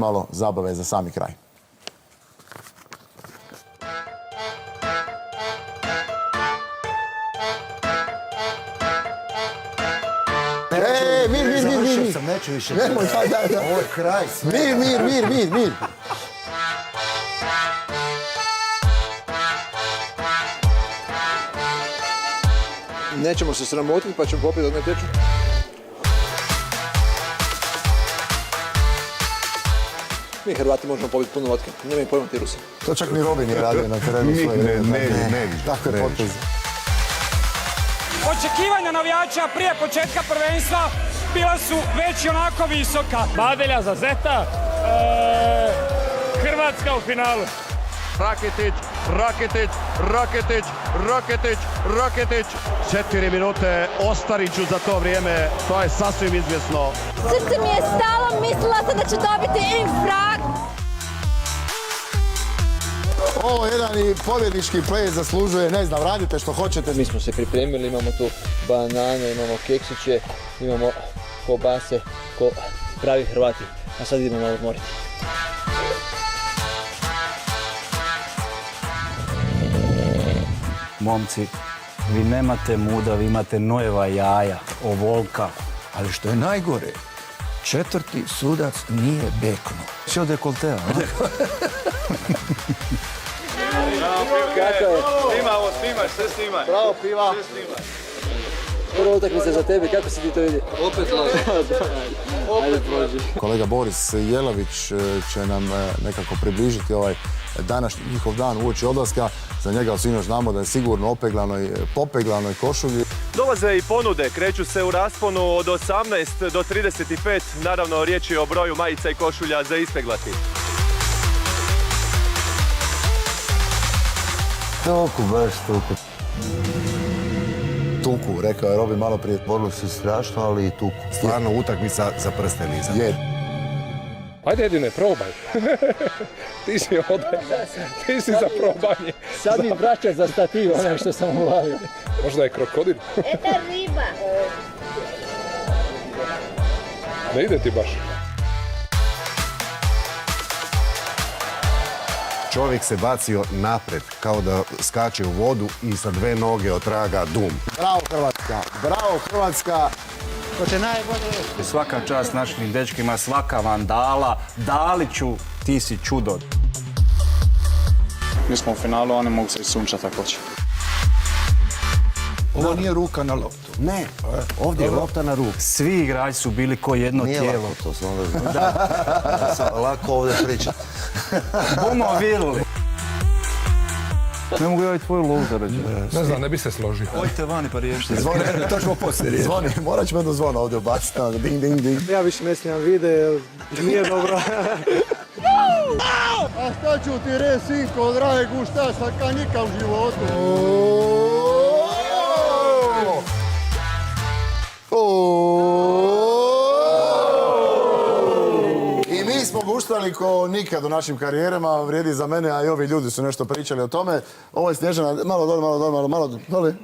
Malo zabave za sami kraj. Mir. Završio sam, neću više. Nemoj, daj. Ovo je kraj. Mir. Nećemo se sramotiti pa ćemo popiti od meteču. Mi Hrvati možemo popiti puno vodke. Nemaju pojma ti Rusi. To čak ni Robin je radio na terenu svoje. Ne. Tako je potez. Očekivanja navijača prije početka prvenstva bila su već onako visoka. Badelja za Zeta, Hrvatska u finalu. Raketić. 4 minute Ostariću za to vrijeme, to je sasvim izvjesno. Srce mi je stalo, mislila sam da ću dobiti infrag. Ovo jedan i pobjednički ples zaslužuje, ne znam, radite što hoćete. Mi smo se pripremili, imamo tu banane, imamo keksiće, imamo kobase, ko pravi Hrvati. A sad idemo malo odmoriti. Momci, vi nemate muda, vi imate nojeva jaja, ovolka. Ali što je najgore, četvrti sudac nije beknuo. Sve od dekoltea, a? Kako je? Snimaš, sve snimaš. Bravo, piva. Prva utakmica za tebe, kako si ti to vidi? Opet loše. Ajde, prođi. Kolega Boris Jelavić će nam nekako približiti ovaj današnji njihov dan uoči odlaska. Za njega sinoć znamo da je sigurno popeglanoj košulji. Dolaze i ponude, kreću se u rasponu od 18 do 35. Naravno, riječ je o broju majica i košulja za ispeglati. Baš toliko. Tuku, rekao je Robin malo prije. Borilo se strašno, ali i tuku. Stvarno utakmica za prsten iza. Ajde Edine, probaj. Ti si ovdje. Ti si za probanje. Sad mi vraća za stativ, onaj što sam ulavio. Možda je krokodil. Eta riba. Ne ide ti baš. Čovjek se bacio napred, kao da skače u vodu i sa dve noge otraga dum. Bravo Hrvatska! To će najbolje. Svaka čast našim dečkima, svaka vandala. Daliću, ti si čudo. Mi smo u finalu, oni mogu se i sunčati ako će. Ovo nije ruka na loptu. Ne, ovdje je lopta na ruku. Svi igrači su bili ko jedno tijelo. Nije lako to, sam onda znam. Lako ovdje pričati. Bumo vidjeli. Ne mogu ja i tvoju lovu zarađati. Ne znam, ne bi se složio. Ojte vani pa riješite. Zvoni, to ćemo poslije riješiti. Zvoni, morat ćemo jedno zvono ovdje ubaciti. Ding. Ja više ne snimam vide, nije dobro. A šta ću ti reći, sinko, dragi, šta sam ka nikad u životu? I mi smo guštali ko nikad u našim karijerama, vrijedi za mene, a i ovi ljudi su nešto pričali o tome. Ovo je Snježana, malo dole.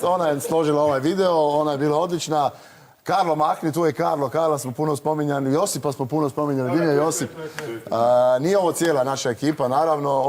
Ona je složila ovaj video, ona je bila odlična. Karlo Mahni, tu je Karlo, Karla smo puno spominjali, Josipa smo puno spominjali, Dimja Josip. Nije ovo cijela naša ekipa, naravno.